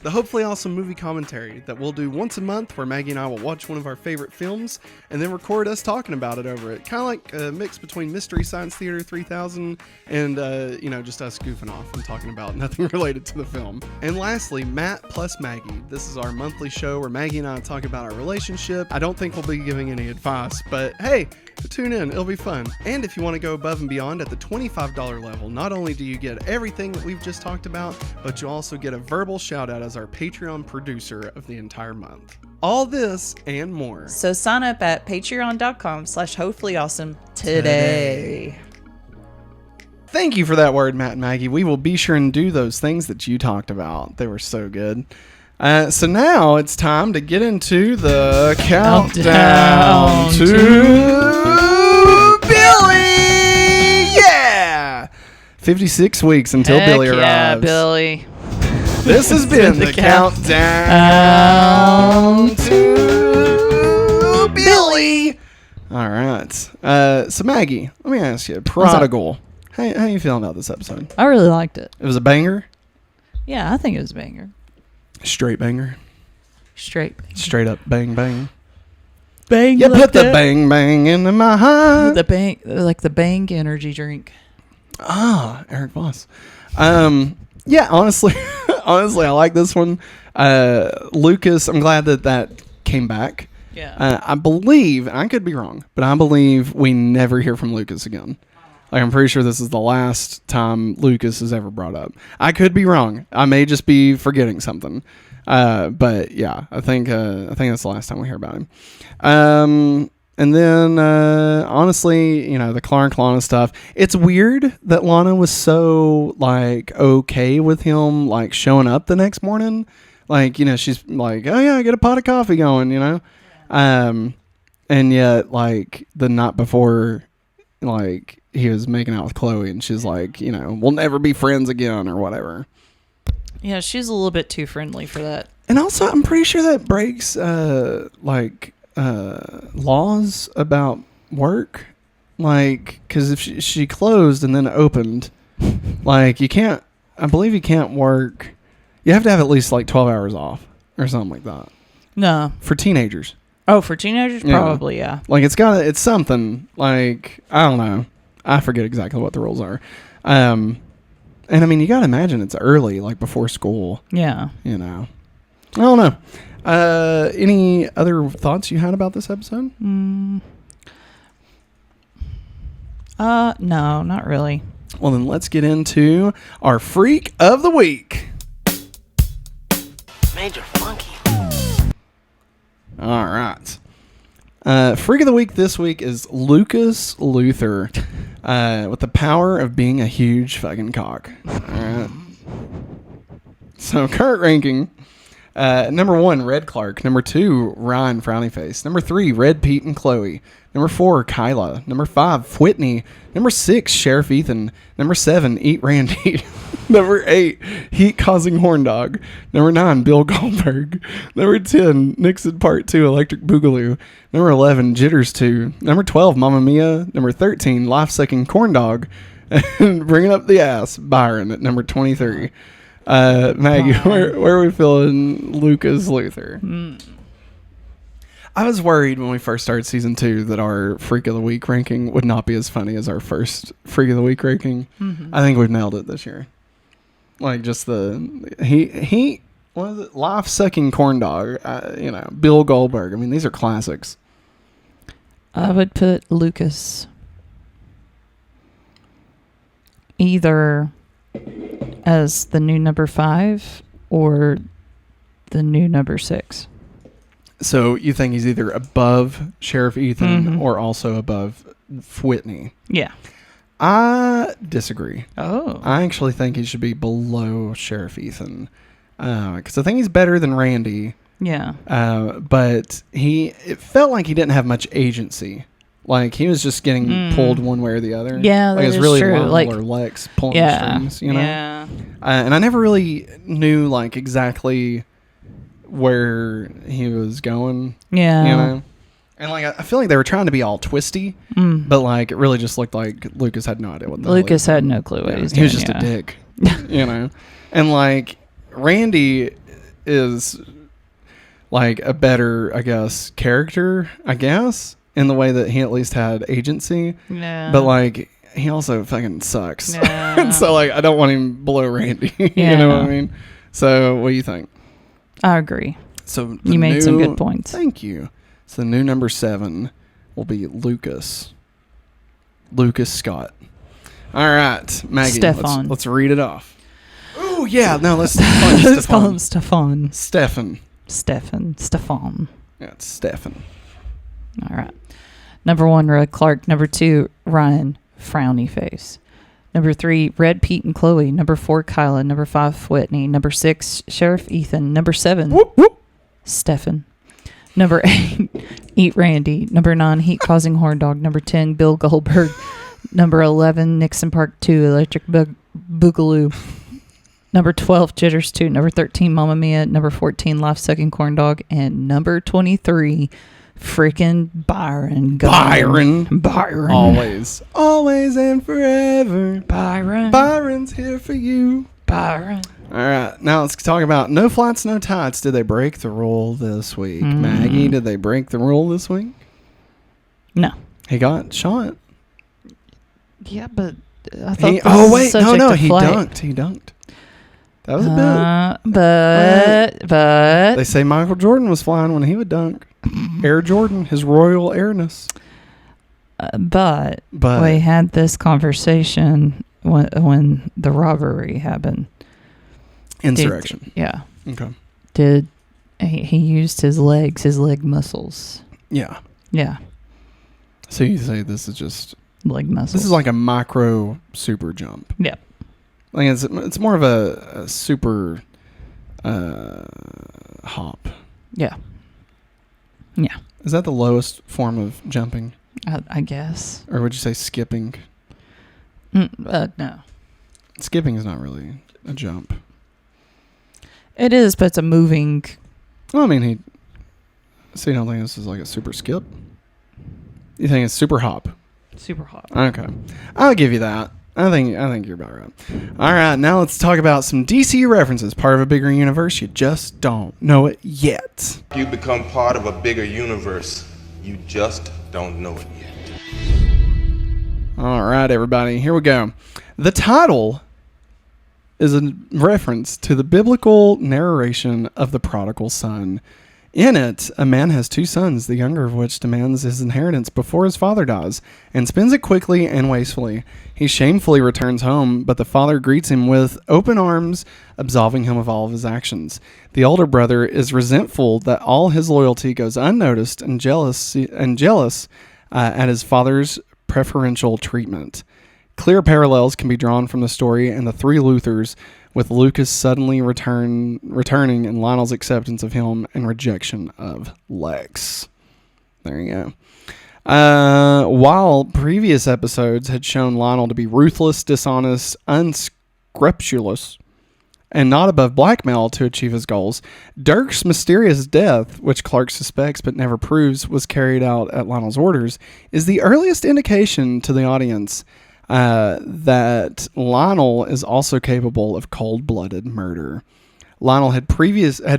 The Hopefully Awesome movie commentary that we'll do once a month, where Maggie and I will watch one of our favorite films and then record us talking about it over it. Kind of like a mix between Mystery Science Theater 3000 and, just us goofing off and talking about nothing related to the film. And lastly, Matt plus Maggie. This is our monthly show where Maggie and I talk about our relationship. I don't think we'll be giving any advice, but hey, tune in. It'll be fun. And if you want to go above and beyond at the $25 level, not only do you get everything that we've just talked about, but you also get a verbal shout out as our Patreon producer of the entire month. All this and more. So sign up at patreon.com/hopefullyawesome today. Thank you for that word, Matt and Maggie. We will be sure and do those things that you talked about. They were so good. So now it's time to get into the countdown to Billy. Yeah! 56 weeks until Billy arrives. Yeah, Billy. This has been the countdown to Billy. All right. So Maggie, let me ask you, Prodigal. How you feeling about this episode? I really liked it. It was a banger? Yeah, I think it was a banger. Straight banger? Straight up bang bang. bang. You put the bang bang into my heart. The bang, like the Bang energy drink. Ah, Eric Voss. Yeah, honestly, I like this one. Lucas, I'm glad that came back. Yeah. I believe, I could be wrong, but I believe we never hear from Lucas again. Like, I'm pretty sure this is the last time Lucas is ever brought up. I could be wrong. I may just be forgetting something. But yeah, I think that's the last time we hear about him. And then, honestly, the Clark Lana stuff. It's weird that Lana was so like okay with him like showing up the next morning. Like, she's like, oh yeah, get a pot of coffee going, and yet like the night before, like he was making out with Chloe, and she's like, we'll never be friends again or whatever. Yeah, she's a little bit too friendly for that. And also, I'm pretty sure that breaks laws about work, like, because if she closed and then opened, like, I believe you can't work. You have to have at least like 12 hours off or something like that. No, for teenagers. Oh, for teenagers, probably, yeah. Like, it's something like, I don't know, I forget exactly what the rules are. And I mean, you gotta imagine it's early, like before school. Yeah. I don't know. Any other thoughts you had about this episode? No, not really. Well, then let's get into our Freak of the Week. Major Funky. All right. Freak of the Week this week is Lucas Luthor, with the power of being a huge fucking cock. All right. So, current ranking. Number 1, Red Clark. Number 2, Ryan Frowny Face. Number 3, Red Pete and Chloe. Number 4, Kyla. Number 5, Whitney. Number 6, Sheriff Ethan. Number 7, Eat Randy. Number 8, Heat Causing Horn Dog. Number 9, Bill Goldberg. Number 10, Nixon Part 2, Electric Boogaloo. Number 11, Jitters 2. Number 12, Mamma Mia. Number 13, Life Sucking Corn Dog. And Bringing Up the Ass, Byron at number 23. Maggie, where are we feeling Lucas Luthor? I was worried when we first started season 2 that our Freak of the Week ranking would not be as funny as our first Freak of the Week ranking. Mm-hmm. I think we've nailed it this year. Like, just he what is it? Life Sucking Corn Dog, Bill Goldberg. I mean, these are classics. I would put Lucas either as the new number 5 or the new number 6. So you think he's either above Sheriff Ethan or also above Whitney? Yeah. I disagree. Oh. I actually think he should be below Sheriff Ethan. Because I think he's better than Randy. Yeah. But it felt like he didn't have much agency. Like, he was just getting pulled one way or the other. Yeah, like, that it was really true. Lionel or Lex pulling the strings, Yeah. And I never really knew, like, exactly where he was going. Yeah. And, like, I feel like they were trying to be all twisty, but, like, it really just looked like Lucas had no idea what the Lucas had no clue what he was doing. He was just a dick, And, like, Randy is, like, a better, I guess, character, in the way that he at least had agency. Yeah. But, like, he also fucking sucks. Yeah. And so, like, I don't want him below Randy. Yeah. You know what I mean? So, what do you think? I agree. So you made some good points. Thank you. So, the new number 7 will be Lucas Scott. All right, Maggie. Stefan. Let's read it off. Oh, yeah. No, let's call him Stefan. Stefan. Yeah, it's Stefan. All right. Number 1, Red Clark. Number 2, Ryan Frowny Face. Number 3, Red Pete and Chloe. Number 4, Kyla. Number 5, Whitney. Number 6, Sheriff Ethan. Number 7, Stefan. Number 8, Eat Randy. Number 9, Heat Causing Horn Dog. Number 10, Bill Goldberg. Number 11, Nixon Park 2, Electric Boogaloo. Number 12, Jitters 2. Number 13, Mamma Mia. Number 14, Life Sucking Corn Dog. And number 23, freaking Byron. Byron. Always and forever. Byron's here for you. Byron. All right, now let's talk about no flats, no tights. Did they break the rule this week? Maggie, did they break the rule this week? No. He got shot. Yeah, but I thought He dunked. He dunked. That was a bit. But They say Michael Jordan was flying when he would dunk. Air Jordan, his royal airness. But we had this conversation when the robbery happened. Insurrection. Yeah. Okay. Did he used his legs, his leg muscles? Yeah. Yeah. So you say this is just leg muscles. This is like a micro super jump. Yeah. Like it's more of a super hop. Yeah. Yeah. Is that the lowest form of jumping? I guess. Or would you say skipping? No. Skipping is not really a jump. It is, but it's a moving. Well, I mean, so you don't think this is like a super skip? You think it's super hop? Super hop. Okay. I'll give you that. I think you're about right. All right, now let's talk about some DCU references, part of a bigger universe. You just don't know it yet. You become part of a bigger universe. You just don't know it yet. All right, everybody, here we go. The title is a reference to the biblical narration of the prodigal son. In it, a man has two sons, the younger of which demands his inheritance before his father dies, and spends it quickly and wastefully. He shamefully returns home, but the father greets him with open arms, absolving him of all of his actions. The older brother is resentful that all his loyalty goes unnoticed and jealous at his father's preferential treatment. Clear parallels can be drawn from the story and the three Luthors, with Lucas suddenly returning and Lionel's acceptance of him and rejection of Lex. There you go. While previous episodes had shown Lionel to be ruthless, dishonest, unscrupulous, and not above blackmail to achieve his goals, Dirk's mysterious death, which Clark suspects but never proves was carried out at Lionel's orders, is the earliest indication to the audience that Lionel is also capable of cold-blooded murder. Lionel had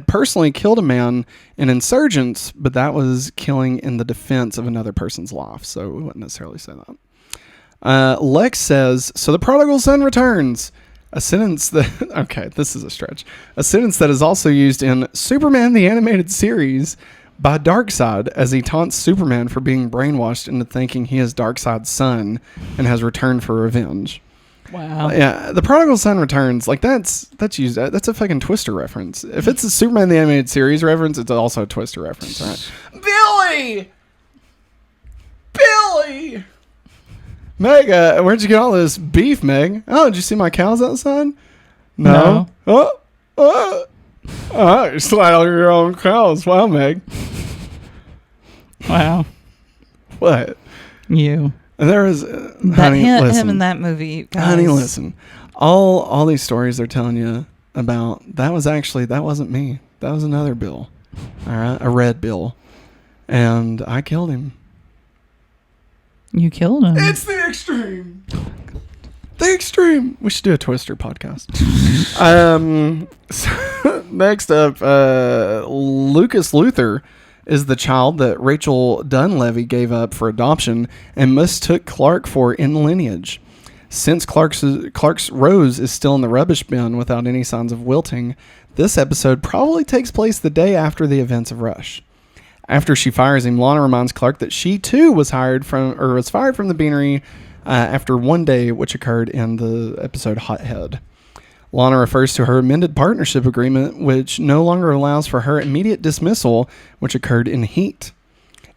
personally killed a man in insurgents, but that was killing in the defense of another person's life, so we wouldn't necessarily say that. Lex says, "So the prodigal son returns." A sentence that, okay, this is a stretch. A sentence that is also used in Superman the Animated Series by Darkseid, as he taunts Superman for being brainwashed into thinking he is Darkseid's son and has returned for revenge. Wow. Yeah, the prodigal son returns. Like that's used. That's a fucking Twister reference. If it's a Superman the Animated Series reference, it's also a Twister reference, right? Billy, Meg, where'd you get all this beef, Meg? Oh, did you see my cows outside? No. Oh, you slide all your own cows. Wow, Meg. Wow. What? You. There is honey, listen. Him in that movie. Guys. Honey, listen. All these stories they're telling you about, that wasn't me. That was another Bill. All right, a red Bill, and I killed him. You killed him. It's the extreme. The extreme. We should do a Twister podcast. So next up, Lucas Luthor is the child that Rachel Dunleavy gave up for adoption and mistook Clark for in lineage. Since Clark's rose is still in the rubbish bin without any signs of wilting, this episode probably takes place the day after the events of Rush. After she fires him, Lana reminds Clark that she too was fired from the beanery after one day, which occurred in the episode Hothead. Lana refers to her amended partnership agreement, which no longer allows for her immediate dismissal, which occurred in Heat.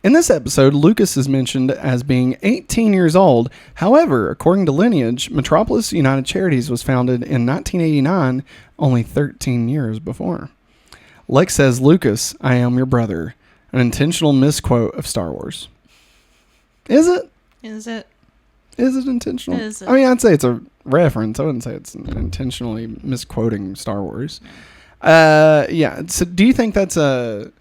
In this episode, Lucas is mentioned as being 18 years old. However, according to lineage, Metropolis United Charities was founded in 1989, only 13 years before. Lex says, "Lucas, I am your brother." An intentional misquote of Star Wars. Is it? Is it? Is it intentional? Is it? I mean, I'd say it's a reference. I wouldn't say it's intentionally misquoting Star Wars. Yeah. So, do you think that's a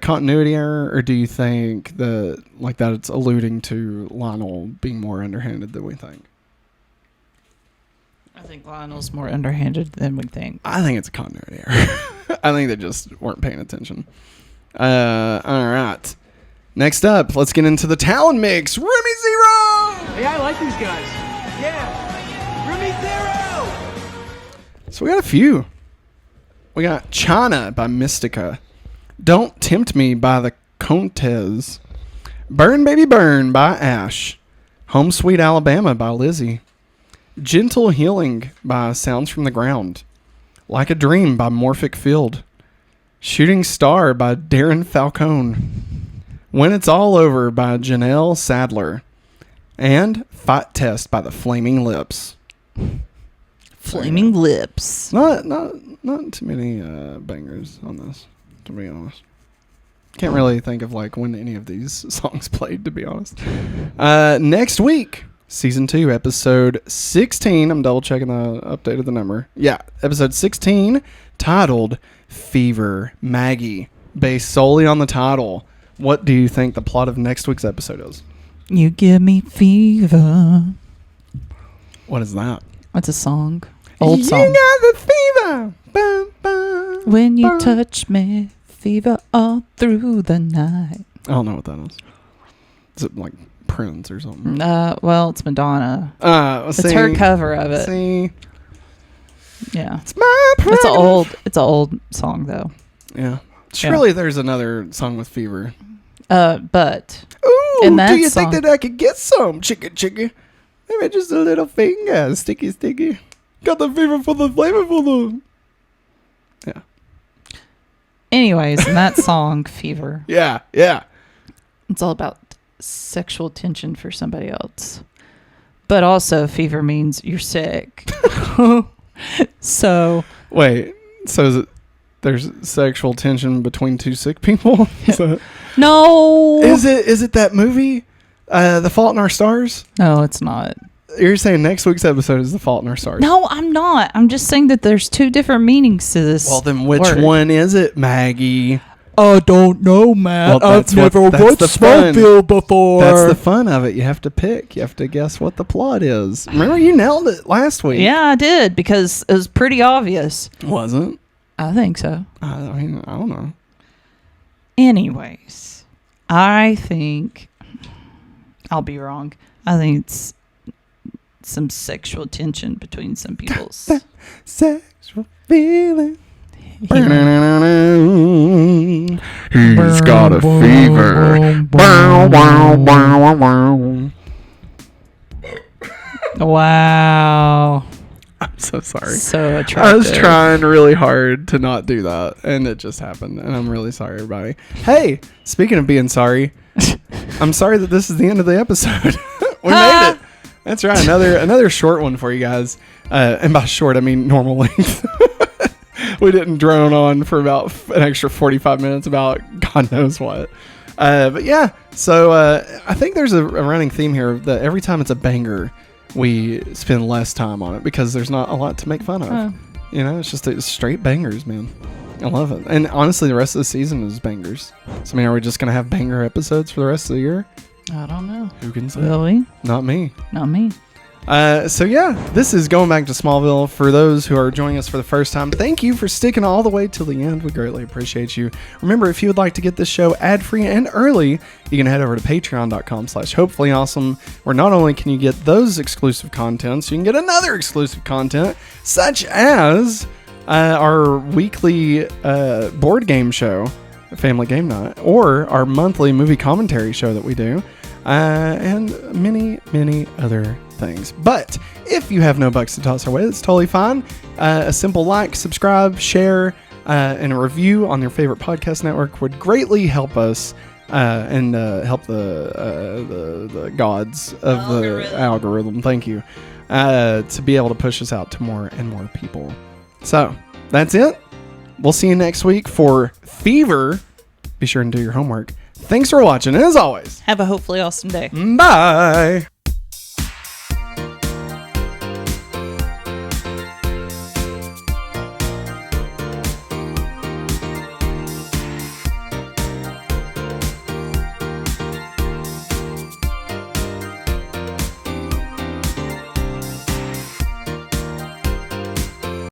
continuity error, or do you think that it's alluding to Lionel being more underhanded than we think? I think Lionel's more underhanded than we think. I think it's a continuity error. I think they just weren't paying attention. All right. Next up, let's get into the talent mix. Remy Zero! Hey, I like these guys. Yeah. Remy Zero! So we got a few. We got China by Mystica. Don't Tempt Me by the Contes. Burn Baby Burn by Ash. Home Sweet Alabama by Lizzie. Gentle Healing by Sounds from the Ground. Like a Dream by Morphic Field. Shooting Star by Darren Falcone. When It's All Over by Janelle Sadler. And Fight Test by the Flaming Lips. Flaming Lips. Not too many bangers on this, to be honest. Can't really think of like when any of these songs played, to be honest. Next week, season 2, episode 16. I'm double checking the update of the number. Yeah, episode 16, titled Fever Maggie, based solely on the title. What do you think the plot of next week's episode is? You give me fever. What is that? That's a song. Old song. You got the fever. Bum, bum, When you bum. touch me, fever all through the night. I don't know what that is. Is it like Prince or something? Well, it's Madonna. It's It's her cover of it. See, Yeah. it's my It's an old song though. Yeah. Surely there's another song with fever. But Ooh, in that do you song- think that I could get some? Chicka. Maybe just a little finger. Sticky. Got the fever for the flavor for the... Yeah. anyways, in that song, Fever, Yeah. it's all about sexual tension for somebody else. But also fever means you're sick. So Wait, so is it... There's sexual tension between two sick people? no. Is it that movie, The Fault in Our Stars? No, it's not. You're saying next week's episode is The Fault in Our Stars? No, I'm not. I'm just saying that there's two different meanings to this. Well, then which word. one is it, Maggie? I don't know, Matt. Well, that's I've never what- that's watched the fun. Smallville before. That's the fun of it. You have to pick. You have to guess what the plot is. Remember, you nailed it last week. Yeah, I did because it was pretty obvious. Wasn't? I think so. I mean, I don't know. Anyways, I think I'll be wrong. I think it's some sexual tension between some people's. Sexual feeling. Yeah. He's got a fever. Wow. I'm so sorry. So attractive. I was trying really hard to not do that, and it just happened. And I'm really sorry, everybody. Hey, speaking of being sorry, I'm sorry that this is the end of the episode. We made it. That's right. Another short one for you guys. And by short, I mean normal length. We didn't drone on for about an extra 45 minutes about God knows what. But yeah, so I think there's a running theme here that every time it's a banger, we spend less time on it because there's not a lot to make fun of. Oh. You know, it's just straight bangers, man. I love it. And honestly, the rest of the season is bangers. So, I mean, are we just going to have banger episodes for the rest of the year? I don't know. Who can say? Will we? Not me. Not me. So yeah, this is Going Back to Smallville. For those who are joining us for the first time, thank you for sticking all the way till the end. We greatly appreciate you. Remember, if you would like to get this show ad-free and early, you can head over to patreon.com/hopefullyawesome, where not only can you get those exclusive contents, you can get another exclusive content, such as our weekly board game show, Family Game Night, or our monthly movie commentary show that we do, and many, many other things. But if you have no bucks to toss our way, that's totally fine. A simple like, subscribe, share, and a review on your favorite podcast network would greatly help us and help the gods of the algorithm. Thank you. To be able to push us out to more and more people. So that's it. We'll see you next week for Fever. Be sure and do your homework. Thanks for watching. And as always, Have a hopefully awesome day. bye.